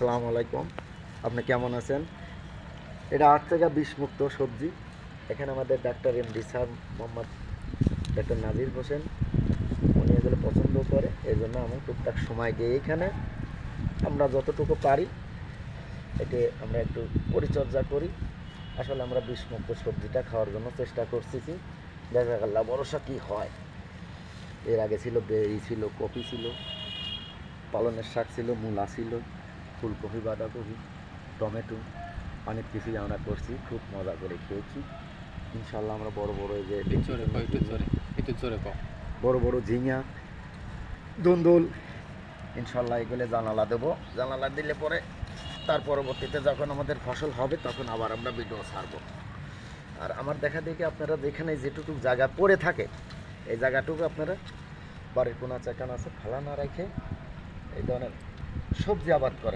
আসসালামু আলাইকুম। আপনি কেমন আছেন? এটা 8 থেকে 20 মুক্ত সবজি। এখানে আমাদের doctor MD sir Mohammad doctor Nazir Hossain উনি এগুলো পছন্দ করে, এই জন্য আমি টুকটাক সময় দিয়ে এখানে আমরা যতটুকু পারি এতে আমরা একটু পরিচর্যা করি। আসলে আমরা বিষমুক্ত সবজিটা খাওয়ার জন্য চেষ্টা করতেছি, দেখা গেল ভরসা কী হয়। এর আগে ছিল বেরি ছিল, কপি ছিল, পালনের শাক ছিল, মূলা ছিল, ফুলকপি, বাঁধাকপি, টমেটো, অনেক কিছুই আমরা করছি, খুব মজা করে খেয়েছি। ইনশাল্লাহ আমরা বড় বড় এই যে বড় বড় ঝিঙা, দুন্দুল, ইনশাল্লাহ এগুলো জানালা দেবো। জানালা দিলে পরে তার পরবর্তীতে যখন আমাদের ফসল হবে তখন আবার আমরা ভিডিও ছাড়বো। আর আমার দেখা দেখি আপনারা যেখানে যেটুকু জায়গা পড়ে থাকে এই জায়গাটুকু আপনারা বাড়ির কোনা চাকান আছে ফালা না রেখে এই ধরনের সবজি আবাদ করে।